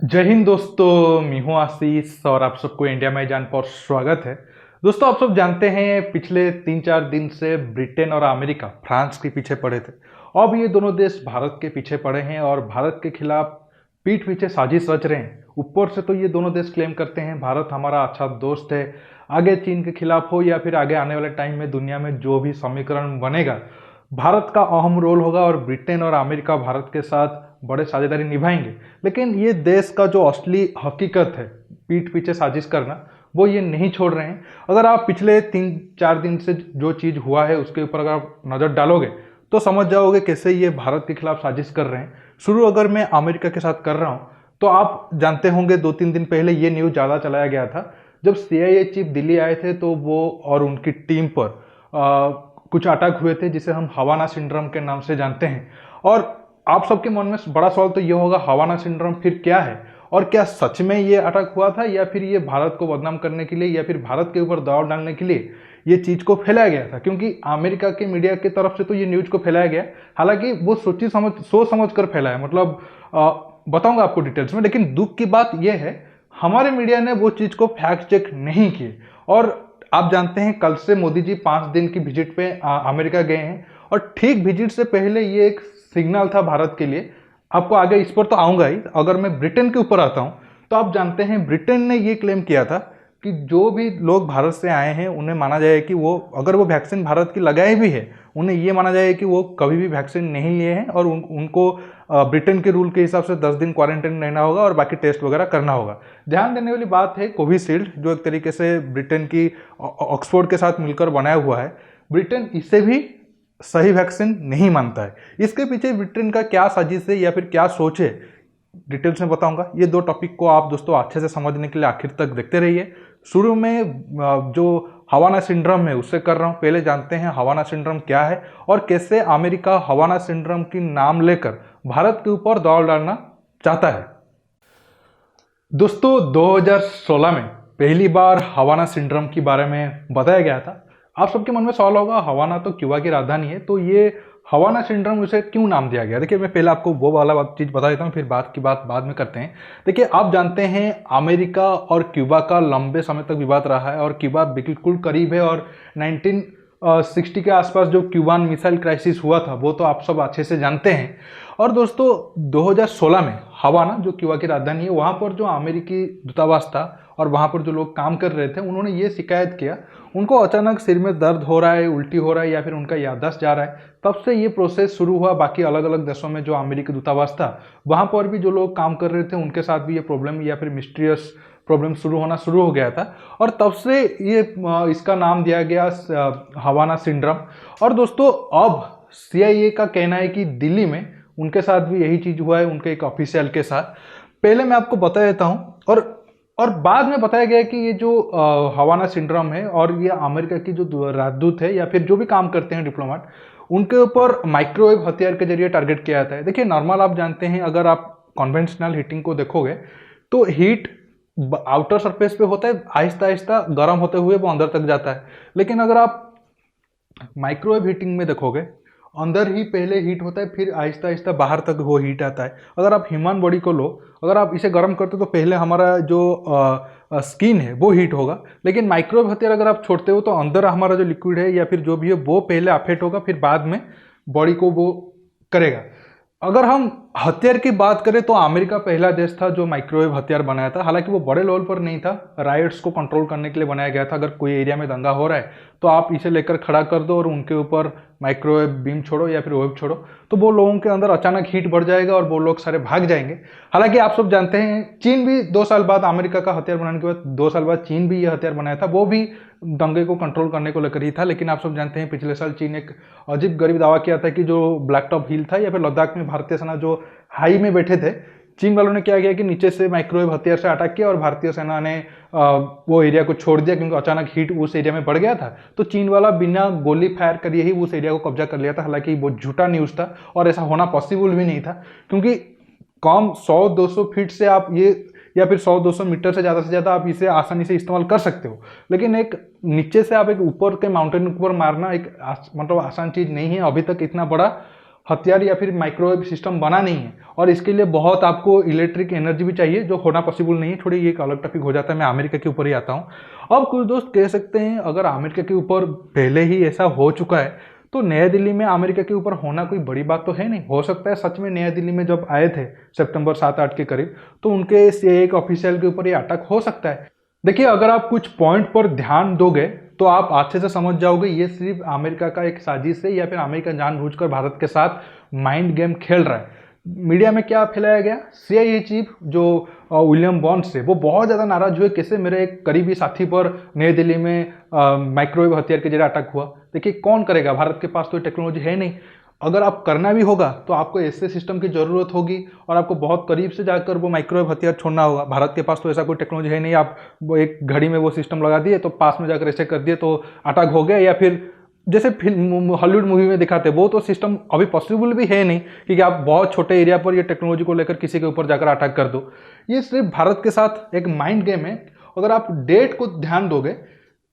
जय हिंद दोस्तों, मैं हूं आशीष और आप सबको इंडिया में जान पर स्वागत है। दोस्तों, आप सब जानते हैं पिछले 3-4 दिन से ब्रिटेन और अमेरिका फ्रांस के पीछे पड़े थे। अब ये दोनों देश भारत के पीछे पड़े हैं और भारत के खिलाफ पीठ पीछे साजिश रच रहे हैं। ऊपर से तो ये दोनों देश क्लेम करते हैं भारत हमारा अच्छा दोस्त है, आगे चीन के खिलाफ हो या फिर आगे आने वाले टाइम में दुनिया में जो भी समीकरण बनेगा भारत का अहम रोल होगा और ब्रिटेन और अमेरिका भारत के साथ बड़े साझेदारी निभाएंगे। लेकिन ये देश का जो असली हकीकत है पीठ पीछे साजिश करना, वो ये नहीं छोड़ रहे हैं। अगर आप पिछले 3-4 दिन से जो चीज़ हुआ है उसके ऊपर अगर आप नज़र डालोगे तो समझ जाओगे कैसे ये भारत के खिलाफ साजिश कर रहे हैं। शुरू अगर मैं अमेरिका के साथ कर रहा हूँ तो आप जानते होंगे 2-3 दिन पहले ये न्यूज़ ज़्यादा चलाया गया था। जब CIA चीफ दिल्ली आए थे तो वो और उनकी टीम पर कुछ अटैक हुए थे जिसे हम हवाना सिंड्रोम के नाम से जानते हैं। और आप सबके मन में बड़ा सवाल तो ये होगा, हवाना सिंड्रोम फिर क्या है और क्या सच में ये अटैक हुआ था या फिर ये भारत को बदनाम करने के लिए या फिर भारत के ऊपर दबाव डालने के लिए ये चीज़ को फैलाया गया था। क्योंकि अमेरिका के मीडिया की तरफ से तो ये न्यूज़ को फैलाया गया, हालांकि वो सोच समझ कर फैलाया, मतलब बताऊंगा आपको डिटेल्स में। लेकिन दुख की बात यह है हमारे मीडिया ने वो चीज़ को फैक्ट चेक नहीं किए। और आप जानते हैं कल से मोदी जी 5 दिन की विजिट पे अमेरिका गए हैं और ठीक विजिट से पहले ये एक सिग्नल था भारत के लिए। आपको आगे इस पर तो आऊंगा ही। अगर मैं ब्रिटेन के ऊपर आता हूं तो आप जानते हैं ब्रिटेन ने ये क्लेम किया था कि जो भी लोग भारत से आए हैं उन्हें माना जाए कि वो अगर वो वैक्सीन भारत की लगाए भी है, उन्हें ये माना जाए कि वो कभी भी वैक्सीन नहीं लिए हैं और उनको ब्रिटेन के रूल के हिसाब से 10 दिन क्वारंटाइन रहना होगा और बाकी टेस्ट वगैरह करना होगा। ध्यान देने वाली बात है कोविशील्ड, जो एक तरीके से ब्रिटेन की ऑक्सफोर्ड के साथ मिलकर बनाया हुआ है, ब्रिटेन इसे भी सही वैक्सीन नहीं मानता है। इसके पीछे ब्रिटेन का क्या साजिश है या फिर क्या सोच है, डिटेल्स में बताऊंगा। ये दो टॉपिक को आप दोस्तों अच्छे से समझने के लिए आखिर तक देखते रहिए। शुरू में जो हवाना सिंड्रोम है उससे कर रहा हूं। पहले जानते हैं हवाना सिंड्रोम क्या है और कैसे अमेरिका हवाना सिंड्रोम की नाम लेकर भारत के ऊपर दबाव डालना चाहता है। दोस्तों, 2016 में पहली बार हवाना सिंड्रोम के बारे में बताया गया था। आप सबके मन में सवाल होगा, हवाना तो क्यूबा की राजधानी है, तो ये हवाना सिंड्रोम उसे क्यों नाम दिया गया? देखिए, मैं पहले आपको वो वाला चीज़ बता देता हूँ, फिर बात की बात बाद में करते हैं। देखिए, आप जानते हैं अमेरिका और क्यूबा का लंबे समय तक विवाद रहा है और क्यूबा बिल्कुल करीब है। और 1960 के आसपास जो क्यूबान मिसाइल क्राइसिस हुआ था वो तो आप सब अच्छे से जानते हैं। और दोस्तों, 2016 में हवाना, जो क्यूबा की राजधानी है, वहाँ पर जो अमेरिकी दूतावास था और वहाँ पर जो लोग काम कर रहे थे, उन्होंने ये शिकायत किया, उनको अचानक सिर में दर्द हो रहा है, उल्टी हो रहा है या फिर उनका याददाश्त जा रहा है। तब से ये प्रोसेस शुरू हुआ। बाकी अलग अलग देशों में जो अमेरिकी दूतावास था वहाँ पर भी जो लोग काम कर रहे थे उनके साथ भी ये प्रॉब्लम या फिर मिस्टीरियस प्रॉब्लम शुरू हो गया था और तब से ये इसका नाम दिया गया हवाना सिंड्रोम। और दोस्तों, अब CIA का कहना है कि दिल्ली में उनके साथ भी यही चीज़ हुआ है, उनके एक ऑफिशियल के साथ। पहले मैं आपको बता देता हूँ और बाद में बताया गया कि ये जो हवाना सिंड्रोम है और ये अमेरिका की जो राजदूत है या फिर जो भी काम करते हैं डिप्लोमेट, उनके ऊपर माइक्रोवेव हथियार के जरिए टारगेट किया जाता है। देखिए, नॉर्मल आप जानते हैं, अगर आप कन्वेंशनल हीटिंग को देखोगे तो हीट आउटर सरफेस पे होता है, आहिस्ता आहिस्ता गर्म होते हुए वो अंदर तक जाता है। लेकिन अगर आप माइक्रोवेव हीटिंग में देखोगे, अंदर ही पहले हीट होता है, फिर आहिस्ता आहिस्ता बाहर तक वो हीट आता है। अगर आप ह्यूमन बॉडी को लो, अगर आप इसे गर्म करते हो तो पहले हमारा जो स्किन है वो हीट होगा, लेकिन माइक्रोवेव हथियार अगर आप छोड़ते हो तो अंदर हमारा जो लिक्विड है या फिर जो भी है वो पहले अफेक्ट होगा, फिर बाद में बॉडी को वो करेगा। अगर हम हथियार की बात करें तो अमेरिका पहला देश था जो माइक्रोवेव हथियार बनाया था। हालांकि वो बड़े लेवल पर नहीं था, राइट्स को कंट्रोल करने के लिए बनाया गया था। अगर कोई एरिया में दंगा हो रहा है तो आप इसे लेकर खड़ा कर दो और उनके ऊपर माइक्रोवेव बीम छोड़ो या फिर वेव छोड़ो, तो वो लोगों के अंदर अचानक हीट बढ़ जाएगा और वो लोग सारे भाग जाएंगे। हालांकि आप सब जानते हैं चीन भी 2 साल बाद, अमेरिका का हथियार बनाने के बाद 2 साल बाद चीन भी ये हथियार बनाया था, वो भी दंगे को कंट्रोल करने को लेकर ही था। लेकिन आप सब जानते हैं पिछले साल चीन एक अजीब गरीब दावा किया था कि जो ब्लैक टॉप हिल था या फिर लद्दाख में भारतीय सेना जो हाई में बैठे थे, चीन वालों ने क्या किया कि नीचे से माइक्रोवेव हथियार से अटैक किया और भारतीय सेना ने वो एरिया को छोड़ दिया क्योंकि अचानक हीट उस एरिया में बढ़ गया था। तो चीन वाला बिना गोली फायर करिए ही उस एरिया को कब्जा कर लिया था। हालांकि वो झूठा न्यूज़ था और ऐसा होना पॉसिबल भी नहीं था, क्योंकि कम 100-200 फीट से आप ये या फिर 100-200 मीटर से ज़्यादा आप इसे आसानी से इस्तेमाल कर सकते हो। लेकिन एक नीचे से आप एक ऊपर के माउंटेन के ऊपर मारना एक मतलब आसान चीज़ नहीं है। अभी तक इतना बड़ा हथियार या फिर माइक्रोवेव सिस्टम बना नहीं है, और इसके लिए बहुत आपको इलेक्ट्रिक एनर्जी भी चाहिए, जो होना पॉसिबल नहीं है। थोड़ी ये एक अलग टॉपिक हो जाता है, मैं अमेरिका के ऊपर ही आता हूँ। अब कुछ दोस्त कह सकते हैं अगर अमेरिका के ऊपर पहले ही ऐसा हो चुका है तो नया दिल्ली में अमेरिका के ऊपर होना कोई बड़ी बात तो है नहीं। हो सकता है सच में नया दिल्ली में जब आए थे सितंबर 7-8 के करीब, तो उनके एक ऑफिशियल के ऊपर ये अटैक हो सकता है। देखिए, अगर आप कुछ पॉइंट पर ध्यान दोगे तो आप अच्छे से समझ जाओगे ये सिर्फ अमेरिका का एक साजिश है, या फिर अमेरिका जानबूझकर भारत के साथ माइंड गेम खेल रहा है। मीडिया में क्या फैलाया गया, सीआईए चीफ जो विलियम बॉन्ड्स है वो बहुत ज़्यादा नाराज हुए, कैसे मेरे एक करीबी साथी पर नई दिल्ली में माइक्रोवेव हथियार के जरिए अटैक हुआ। देखिए, कौन करेगा, भारत के पास तो टेक्नोलॉजी है नहीं। अगर आप करना भी होगा तो आपको ऐसे सिस्टम की ज़रूरत होगी, और आपको बहुत करीब से जाकर वो माइक्रोवेव हथियार छोड़ना होगा। भारत के पास तो ऐसा कोई टेक्नोलॉजी है नहीं, आप वो एक घड़ी में वो सिस्टम लगा दिए तो पास में जाकर ऐसे कर दिए तो अटैक हो गया, या फिर जैसे फिल्म हॉलीवुड मूवी में दिखाते वो तो सिस्टम अभी पॉसिबल भी है नहीं, क्योंकि आप बहुत छोटे एरिया पर ये टेक्नोलॉजी को लेकर किसी के ऊपर जाकर अटैक कर दो। ये सिर्फ भारत के साथ एक माइंड गेम है। अगर आप डेट को ध्यान दोगे,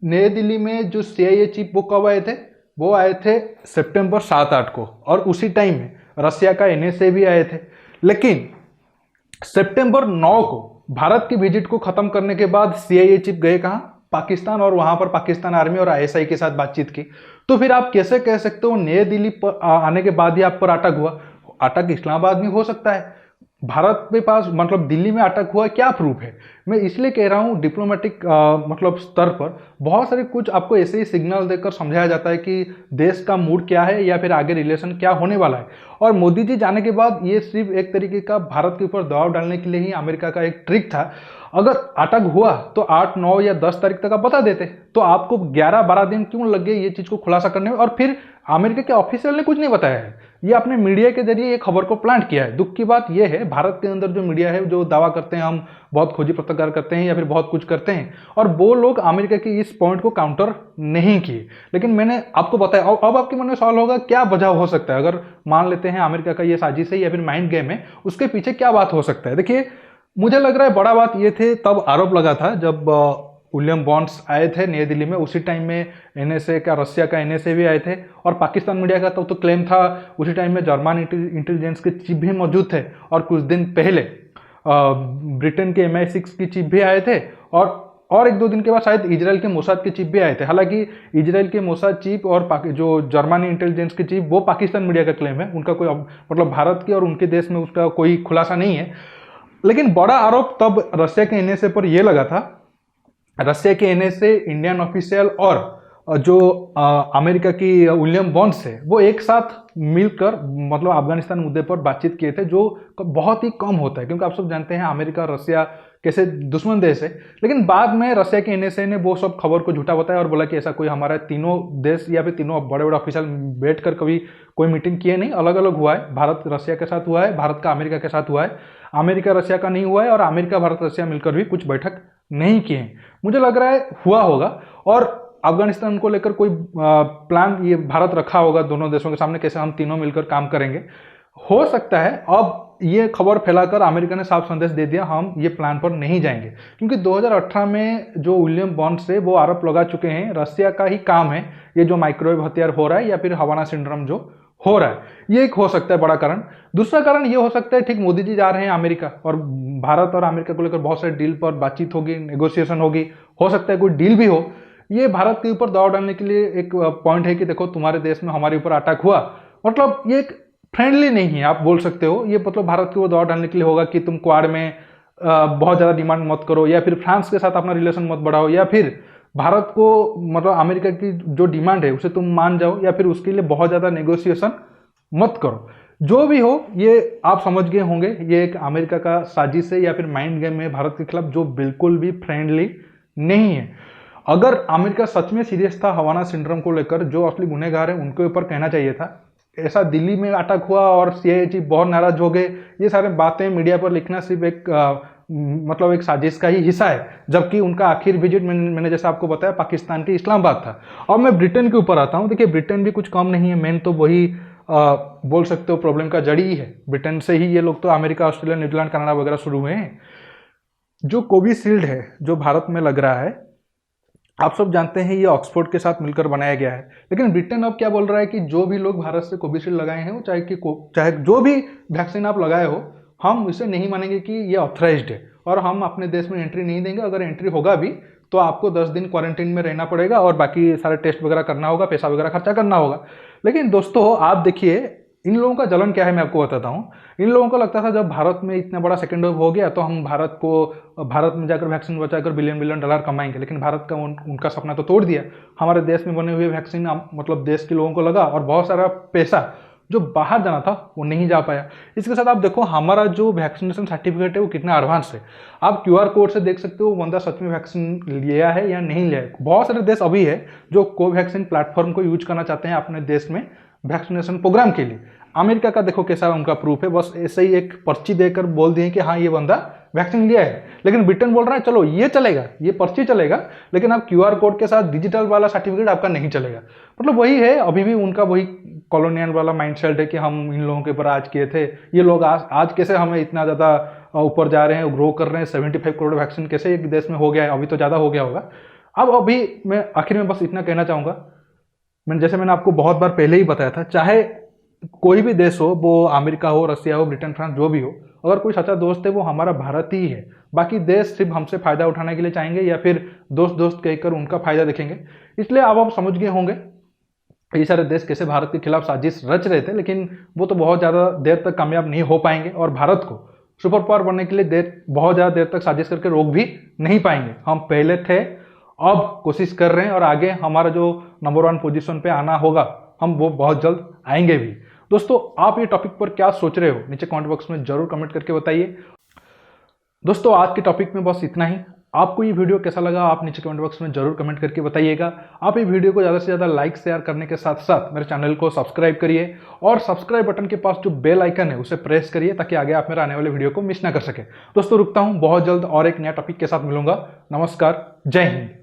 नई दिल्ली में जो सीआईए चीफ वो कब आए थे, वो आए थे सितंबर 7-8 को, और उसी टाइम में रसिया का एनएसए भी आए थे। लेकिन सितंबर 9 को भारत की विजिट को खत्म करने के बाद सीआईए चीफ गए कहाँ, पाकिस्तान, और वहां पर पाकिस्तान आर्मी और आईएसआई के साथ बातचीत की। तो फिर आप कैसे कह सकते हो नई दिल्ली पर आने के बाद ही आप पर अटैक हुआ। अटैक इस्लामाबाद में हो सकता है, भारत के पास मतलब दिल्ली में अटैक हुआ क्या प्रूफ है। मैं इसलिए कह रहा हूँ डिप्लोमेटिक मतलब स्तर पर बहुत सारे कुछ आपको ऐसे ही सिग्नल देकर समझाया जाता है कि देश का मूड क्या है या फिर आगे रिलेशन क्या होने वाला है। और मोदी जी जाने के बाद ये सिर्फ एक तरीके का भारत के ऊपर दबाव डालने के लिए ही अमेरिका का एक ट्रिक था। अगर अटैक हुआ तो 8, 9 या 10 तारीख तक आप बता देते, तो आपको 11-12 दिन क्यों लग गए ये चीज़ को खुलासा करने में। और फिर अमेरिका के ऑफिशियल ने कुछ नहीं बताया है, ये अपने मीडिया के जरिए ये खबर को प्लांट किया है। दुख की बात यह है भारत के अंदर जो मीडिया है जो दावा करते हैं हम बहुत खोजी पत्रकार करते हैं या फिर बहुत कुछ करते हैं, और वो लोग अमेरिका की इस पॉइंट को काउंटर नहीं किए। लेकिन मैंने आपको बताया, अब आपके मन में सवाल होगा क्या वजह हो सकता है। अगर मान लेते हैं अमेरिका का ये साजिश है या फिर माइंड गेम है, उसके पीछे क्या बात हो सकता है। देखिए, मुझे लग रहा है बड़ा बात ये थे, तब आरोप लगा था जब विलियम बॉन्ड्स आए थे नई दिल्ली में, उसी टाइम में एनएसए का, रसिया का एनएसए भी आए थे, और पाकिस्तान मीडिया का तो क्लेम था उसी टाइम में जर्मन इंटेलिजेंस के चीफ भी मौजूद थे, और कुछ दिन पहले ब्रिटेन के MI6 की चीफ भी आए थे, और 1-2 दिन के बाद शायद इजराइल के मोसाद के चीफ भी आए थे। हालांकि इजराइल के मोसाद चीफ और जो जर्मनी इंटेलिजेंस के चीफ वो पाकिस्तान मीडिया का क्लेम है, उनका कोई मतलब भारत की और उनके देश में उसका कोई खुलासा नहीं है। लेकिन बड़ा आरोप तब रसिया के एनएसए पर यह लगा था। रसिया के एनएसए, इंडियन ऑफिशियल और जो अमेरिका की विलियम बॉन्ड्स है वो एक साथ मिलकर मतलब अफगानिस्तान मुद्दे पर बातचीत किए थे, जो बहुत ही कम होता है, क्योंकि आप सब जानते हैं अमेरिका और रसिया कैसे दुश्मन देश है। लेकिन बाद में रसिया के एनएसए ने वो सब खबर को झूठा बताया और बोला कि ऐसा कोई हमारा तीनों देश या फिर तीनों बड़े बड़े ऑफिशियल बैठकर कभी कोई मीटिंग किए नहीं, अलग अलग हुआ है। भारत रसिया के साथ हुआ है, भारत का अमेरिका के साथ हुआ है, अमेरिका रसिया का नहीं हुआ है, और अमेरिका भारत रसिया मिलकर भी कुछ बैठक नहीं किए हैं। मुझे लग रहा है हुआ होगा, और अफगानिस्तान को लेकर कोई प्लान ये भारत रखा होगा दोनों देशों के सामने, कैसे हम तीनों मिलकर काम करेंगे। हो सकता है अब ये खबर फैलाकर अमेरिका ने साफ संदेश दे दिया हम ये प्लान पर नहीं जाएंगे, क्योंकि 2018 में जो विलियम बॉन्ड्स है वो आरोप लगा चुके हैं रसिया का ही काम है ये जो माइक्रोवेव हथियार हो रहा है या फिर हवाना सिंड्रोम जो हो रहा है। ये एक हो सकता है बड़ा कारण। दूसरा कारण ये हो सकता है, ठीक मोदी जी जा रहे हैं अमेरिका, और भारत और अमेरिका को लेकर बहुत सारे डील पर बातचीत होगी, नेगोशिएशन होगी, हो सकता है कोई डील भी हो। ये भारत के ऊपर दबाव डालने के लिए एक पॉइंट है कि देखो तुम्हारे देश में हमारे ऊपर अटैक हुआ, मतलब ये एक फ्रेंडली नहीं है आप बोल सकते हो। ये मतलब भारत के ऊपर दबाव डालने के लिए होगा कि तुम क्वाड में बहुत ज़्यादा डिमांड मत करो, या फिर फ्रांस के साथ अपना रिलेशन मत बढ़ाओ, या फिर भारत को मतलब अमेरिका की जो डिमांड है उसे तुम मान जाओ, या फिर उसके लिए बहुत ज़्यादा नेगोशिएशन मत करो। जो भी हो ये आप समझ गए होंगे, ये एक अमेरिका का साजिश है या फिर माइंड गेम है भारत के खिलाफ, जो बिल्कुल भी फ्रेंडली नहीं है। अगर अमेरिका सच में सीरियस था हवाना सिंड्रोम को लेकर, जो असली गुनहगार है उनके ऊपर कहना चाहिए था। ऐसा दिल्ली में अटैक हुआ और सीआईए चीफ बहुत नाराज हो गए, ये सारे बातें मीडिया पर लिखना सिर्फ एक मतलब एक साजिश का ही हिस्सा है, जबकि उनका आखिर विजिट मैंने जैसा आपको बताया पाकिस्तान के इस्लामाबाद था। और मैं ब्रिटेन के ऊपर आता हूँ। देखिए, ब्रिटेन भी कुछ कम नहीं है, मेन तो वही बोल सकते हो प्रॉब्लम का जड़ी ही है। ब्रिटेन से ही ये लोग तो अमेरिका, ऑस्ट्रेलिया, न्यूजीलैंड, कनाडा वगैरह शुरू हुए हैं। जो कोविशील्ड है जो भारत में लग रहा है, आप सब जानते हैं ये ऑक्सफोर्ड के साथ मिलकर बनाया गया है। लेकिन ब्रिटेन अब क्या बोल रहा है कि जो भी लोग भारत से कोविशील्ड लगाए हैं, वो चाहे जो भी वैक्सीन आप लगाए हो, हम इसे नहीं मानेंगे कि ये ऑथराइज्ड है और हम अपने देश में एंट्री नहीं देंगे। अगर एंट्री होगा भी तो आपको 10 दिन क्वारंटीन में रहना पड़ेगा और बाकी सारे टेस्ट वगैरह करना होगा, पैसा वगैरह खर्चा करना होगा। लेकिन दोस्तों आप देखिए इन लोगों का जलन क्या है, मैं आपको बताता हूँ। इन लोगों को लगता था जब भारत में इतना बड़ा सेकेंड वेव हो गया तो हम भारत में जाकर वैक्सीन बचाकर बिलियन बिलियन डॉलर कमाएंगे। लेकिन भारत का उनका सपना तो तोड़ दिया। हमारे देश में बने हुए वैक्सीन मतलब देश के लोगों को लगा और बहुत सारा पैसा जो बाहर जाना था वो नहीं जा पाया। इसके साथ आप देखो हमारा जो वैक्सीनेशन सर्टिफिकेट है वो कितना एडवांस है। आप QR कोड से देख सकते हो बंदा सच में वैक्सीन लिया है या नहीं लिया है। बहुत सारे देश अभी है जो कोवैक्सीन प्लेटफॉर्म को यूज करना चाहते हैं अपने देश में वैक्सीनेशन प्रोग्राम के लिए। अमेरिका का देखो कैसा उनका प्रूफ है, बस ऐसे ही एक पर्ची देकर बोल दिए कि हाँ ये बंदा वैक्सीन लिया है। लेकिन ब्रिटेन बोल रहा है चलो ये चलेगा, ये पर्ची चलेगा, लेकिन आप QR कोड के साथ डिजिटल वाला सर्टिफिकेट आपका नहीं चलेगा। मतलब वही है, अभी भी उनका वही कॉलोनियल वाला माइंडसेट है कि हम इन लोगों के ऊपर आज किए थे, ये लोग आज कैसे हमें इतना ज़्यादा ऊपर जा रहे हैं, ग्रो कर रहे हैं। 75 करोड़ वैक्सीन कैसे एक देश में हो गया है, अभी तो ज़्यादा हो गया होगा। अब अभी मैं आखिर में बस इतना कहना चाहूँगा, मैंने आपको बहुत बार पहले ही बताया था, चाहे कोई भी देश हो, वो अमेरिका हो, रसिया हो, ब्रिटेन, फ्रांस, जो भी हो, अगर कोई सच्चा दोस्त है वो हमारा भारत ही है। बाकी देश सिर्फ हमसे फायदा उठाने के लिए चाहेंगे या फिर दोस्त दोस्त कहकर उनका फायदा देखेंगे। इसलिए अब आप समझ गए होंगे ये सारे देश कैसे भारत के खिलाफ साजिश रच रहे थे, लेकिन वो तो बहुत ज़्यादा देर तक कामयाब नहीं हो पाएंगे और भारत को सुपर पावर बनने के लिए बहुत ज़्यादा देर तक साजिश करके रोक भी नहीं पाएंगे। हम पहले थे, अब कोशिश कर रहे हैं और आगे हमारा जो नंबर 1 पोजीशन पे आना होगा हम वो बहुत जल्द आएंगे भी। दोस्तों आप ये टॉपिक पर क्या सोच रहे हो नीचे कमेंट बॉक्स में जरूर कमेंट करके बताइए। दोस्तों आज के टॉपिक में बस इतना ही। आपको ये वीडियो कैसा लगा आप नीचे कमेंट बॉक्स में जरूर कमेंट करके बताइएगा। आप ये वीडियो को ज़्यादा से ज़्यादा लाइक शेयर करने के साथ साथ मेरे चैनल को सब्सक्राइब करिए और सब्सक्राइब बटन के पास जो बेल आइकन है उसे प्रेस करिए ताकि आगे आप मेरे आने वाले वीडियो को मिस ना कर सके। दोस्तों रुकता हूँ, बहुत जल्द और एक नया टॉपिक के साथ मिलूंगा। नमस्कार, जय हिंद।